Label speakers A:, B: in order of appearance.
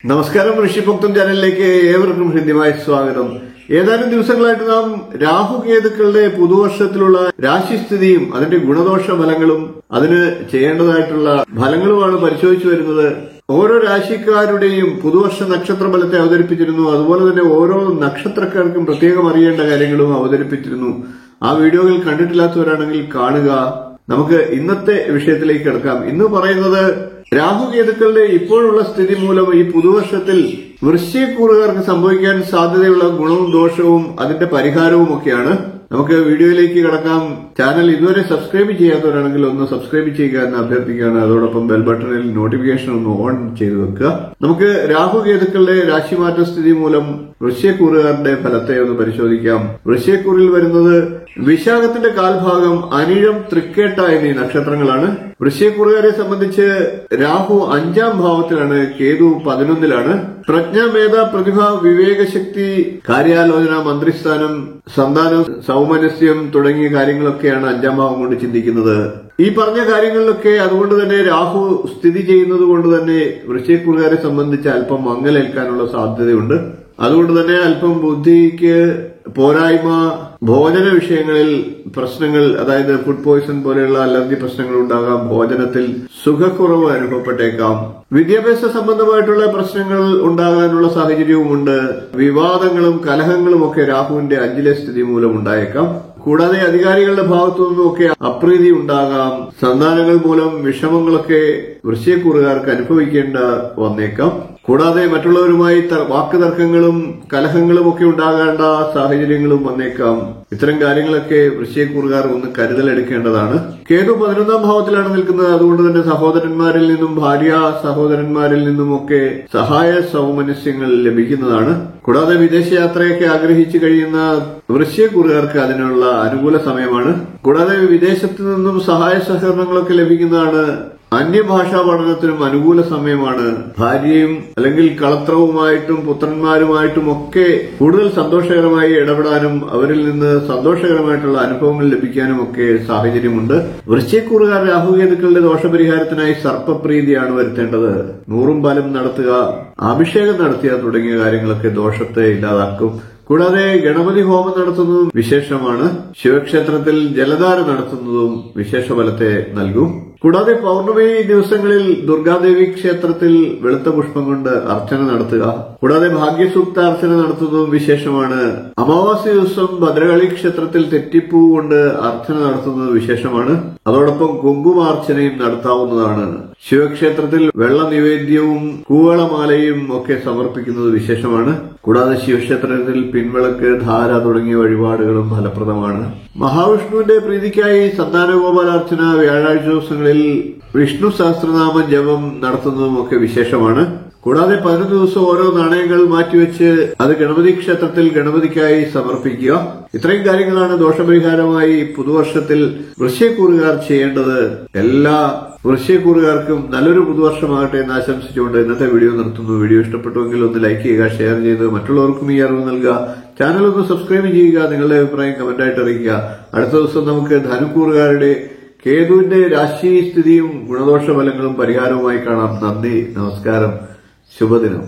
A: നമസ്കാരം. ഋഷിഭക്തം ചാനലിലേക്ക് ഏവർക്കും ഹൃദ്യമായ സ്വാഗതം. ഏതാനും ദിവസങ്ങളായിട്ട് നാം രാഹുകേതുക്കളുടെ പുതുവർഷത്തിലുള്ള രാശിസ്ഥിതിയും അതിന്റെ ഗുണദോഷ ഫലങ്ങളും അതിന് ചെയ്യേണ്ടതായിട്ടുള്ള ഫലങ്ങളുമാണ് പരിശോധിച്ചു വരുന്നത്. ഓരോ രാശിക്കാരുടെയും പുതുവർഷ നക്ഷത്ര ഫലത്തെ അവതരിപ്പിച്ചിരുന്നു. അതുപോലെ തന്നെ ഓരോ നക്ഷത്രക്കാർക്കും പ്രത്യേകം അറിയേണ്ട കാര്യങ്ങളും അവതരിപ്പിച്ചിരുന്നു. ആ വീഡിയോകൾ കണ്ടിട്ടില്ലാത്തവരാണെങ്കിൽ കാണുക. നമുക്ക് ഇന്നത്തെ വിഷയത്തിലേക്ക് കിടക്കാം. ഇന്ന് പറയുന്നത് രാഹുകേതുക്കളുടെ ഇപ്പോഴുള്ള സ്ഥിതി മൂലം ഈ പുതുവർഷത്തിൽ വൃശ്ചികക്കൂറുകാർക്ക് സംഭവിക്കാൻ സാധ്യതയുള്ള ഗുണവും ദോഷവും അതിന്റെ പരിഹാരവും ഒക്കെയാണ്. നമുക്ക് വീഡിയോയിലേക്ക് കടക്കാം. ചാനൽ ഇതുവരെ സബ്സ്ക്രൈബ് ചെയ്യാത്തവരാണെങ്കിൽ ഒന്ന് സബ്സ്ക്രൈബ് ചെയ്യുക എന്ന് അഭ്യർത്ഥിക്കുകയാണ്. അതോടൊപ്പം ബെൽ ബട്ടണിൽ നോട്ടിഫിക്കേഷൻ ഒന്ന് ഓൺ ചെയ്തു വെക്കുക. നമുക്ക് രാഹുകേതുക്കളുടെ രാശിമാറ്റ സ്ഥിതി മൂലം വൃശ്ചികക്കൂറുകാരുടെ ഫലത്തെ ഒന്ന് പരിശോധിക്കാം. വൃശ്ചികക്കൂറിൽ വരുന്നത് വിശാഖത്തിന്റെ കാൽഭാഗം, അനിഴം, തൃക്കേട്ട എന്നീ നക്ഷത്രങ്ങളാണ്. വൃശ്ചികക്കൂറുകാരെ സംബന്ധിച്ച് രാഹു 5ാം ഭാവത്തിലാണ്, കേതു 11ലാണ്. പ്രജ്ഞ, മേധ, പ്രതിഭ, വിവേകശക്തി, കാര്യാലോചന, മന്ത്രിസ്ഥാനം, സന്താനം, സൗമനസ്യം തുടങ്ങിയ കാര്യങ്ങളൊക്കെയാണ് 5ാം ഭാവം കൊണ്ട് ചിന്തിക്കുന്നത്. ഈ പറഞ്ഞ കാര്യങ്ങളിലൊക്കെ അതുകൊണ്ട് തന്നെ രാഹു സ്ഥിതി ചെയ്യുന്നത് കൊണ്ട് തന്നെ വൃശ്ചികക്കൂറുകാരെ സംബന്ധിച്ച് അല്പം മങ്ങലേൽക്കാനുള്ള സാധ്യതയുണ്ട്. അതുകൊണ്ട് തന്നെ അല്പം ബുദ്ധിക്ക് പോരായ്മ, ഭോജന വിഷയങ്ങളിൽ പ്രശ്നങ്ങൾ, അതായത് ഫുഡ് പോയ്സൺ പോലെയുള്ള അലർജി പ്രശ്നങ്ങൾ ഉണ്ടാകാം. ഭോജനത്തിൽ സുഖക്കുറവ് അനുഭവപ്പെട്ടേക്കാം. വിദ്യാഭ്യാസ സംബന്ധമായിട്ടുള്ള പ്രശ്നങ്ങൾ ഉണ്ടാകാനുള്ള സാഹചര്യവുമുണ്ട്. വിവാദങ്ങളും കലഹങ്ങളും ഒക്കെ രാഹുവിന്റെ 5ലെ സ്ഥിതി മൂലം ഉണ്ടായേക്കാം. കൂടാതെ അധികാരികളുടെ ഭാഗത്തു നിന്നുമൊക്കെ അപ്രീതി ഉണ്ടാകാം. സന്താനങ്ങൾ മൂലം വിഷമങ്ങളൊക്കെ വൃശ്ചികക്കൂറുകാർക്ക് അനുഭവിക്കേണ്ട വന്നേക്കാം. കൂടാതെ മറ്റുള്ളവരുമായി വാക്കുതർക്കങ്ങളും കലഹങ്ങളും ഒക്കെ ഉണ്ടാകേണ്ട സാഹചര്യങ്ങളും വന്നേക്കാം. ഇത്തരം കാര്യങ്ങളൊക്കെ വൃശ്ചികക്കൂറുകാർ ഒന്ന് കരുതലെടുക്കേണ്ടതാണ്. കേതു 11ാം ഭാവത്തിലാണ് നിൽക്കുന്നത്. അതുകൊണ്ട് തന്നെ സഹോദരന്മാരിൽ നിന്നും ഭാര്യ സഹോദരന്മാരിൽ നിന്നുമൊക്കെ സഹായ സൗമനസ്യങ്ങൾ ലഭിക്കുന്നതാണ്. കൂടാതെ വിദേശയാത്രയൊക്കെ ആഗ്രഹിച്ചു കഴിയുന്ന വൃശ്ചികക്കൂറുകാർക്ക് അതിനുള്ള അനുകൂല സമയമാണ്. കൂടാതെ വിദേശത്തു നിന്നും സഹായ സഹകരണങ്ങളൊക്കെ ലഭിക്കുന്നതാണ്. അന്യഭാഷാ പഠനത്തിനും അനുകൂല സമയമാണ്. ഭാര്യയും അല്ലെങ്കിൽ കളത്രവുമായിട്ടും പുത്രന്മാരുമായിട്ടും ഒക്കെ കൂടുതൽ സന്തോഷകരമായി ഇടപെടാനും അവരിൽ നിന്ന് സന്തോഷകരമായിട്ടുള്ള അനുഭവങ്ങൾ ലഭിക്കാനും ഒക്കെ സാഹചര്യമുണ്ട്. വൃശ്ചികക്കൂറുകാർ രാഹുകേതുക്കളുടെ ദോഷപരിഹാരത്തിനായി സർപ്പപ്രീതിയാണ് വരുത്തേണ്ടത്. 100 പാലും നടത്തുക, അഭിഷേകം നടത്തുക തുടങ്ങിയ കാര്യങ്ങളൊക്കെ ദോഷത്തെ ഇല്ലാതാക്കും. കൂടാതെ ഗണപതി ഹോമം നടത്തുന്നതും വിശേഷമാണ്. ശിവക്ഷേത്രത്തിൽ ജലധാര നടത്തുന്നതും വിശേഷ ഫലത്തെ നൽകും. കൂടാതെ പൌർണമി ദിവസങ്ങളിൽ ദുർഗാദേവി ക്ഷേത്രത്തിൽ വെളുത്ത പുഷ്പം കൊണ്ട് അർച്ചന നടത്തുക. കൂടാതെ ഭാഗ്യസൂക്ത അർച്ചന നടത്തുന്നതും വിശേഷമാണ്. അമാവാസി ദിവസം ഭദ്രകാളി ക്ഷേത്രത്തിൽ തെറ്റിപ്പൂ കൊണ്ട് അർച്ചന നടത്തുന്നത് വിശേഷമാണ്. അതോടൊപ്പം കുങ്കുമാർച്ചനയും നടത്താവുന്നതാണ്. ശിവക്ഷേത്രത്തിൽ വെള്ള നിവേദ്യവും കൂവളമാലയും ഒക്കെ സമർപ്പിക്കുന്നത് വിശേഷമാണ്. കൂടാതെ ശിവക്ഷേത്രത്തിൽ പിൻവിളക്ക്, ധാര തുടങ്ങിയ വഴിപാടുകളും ഫലപ്രദമാണ്. മഹാവിഷ്ണുവിന്റെ പ്രീതിക്കായി സന്താനഗോപാലാർച്ചന, വ്യാഴാഴ്ച ദിവസങ്ങളിൽ വിഷ്ണു സഹസ്രനാമ ജപം നടത്തുന്നതുമൊക്കെ വിശേഷമാണ്. കൂടാതെ 11 ദിവസം ഓരോ നാണയങ്ങൾ മാറ്റിവെച്ച് അത് ഗണപതി ക്ഷേത്രത്തിൽ ഗണപതിക്കായി സമർപ്പിക്കുക. ഇത്രയും കാര്യങ്ങളാണ് ദോഷപരിഹാരമായി പുതുവർഷത്തിൽ വൃശ്ചികക്കൂറുകാർ ചെയ്യേണ്ടത്. എല്ലാ വൃശ്ചികക്കൂറുകാർക്കും നല്ലൊരു പുതുവർഷമാകട്ടെ എന്ന് ആശംസിച്ചുകൊണ്ട് ഇന്നത്തെ വീഡിയോ നിർത്തുന്നു. വീഡിയോ ഇഷ്ടപ്പെട്ടുവെങ്കിൽ ഒന്ന് ലൈക്ക് ചെയ്യുക, ഷെയർ ചെയ്ത് മറ്റുള്ളവർക്കും ഈ അറിവ് നൽകുക. ചാനൽ ഒന്ന് സബ്സ്ക്രൈബ് ചെയ്യുക. നിങ്ങളുടെ അഭിപ്രായം കമന്റായിട്ട് അറിയിക്കുക. അടുത്ത ദിവസം നമുക്ക് ധനുക്കൂറുകാരുടെ കേതുവിന്റെ രാശിസ്ഥിതിയും ഗുണദോഷ ഫലങ്ങളും പരിഹാരവുമായി കാണാം. നന്ദി, നമസ്കാരം, ശുഭദിനം.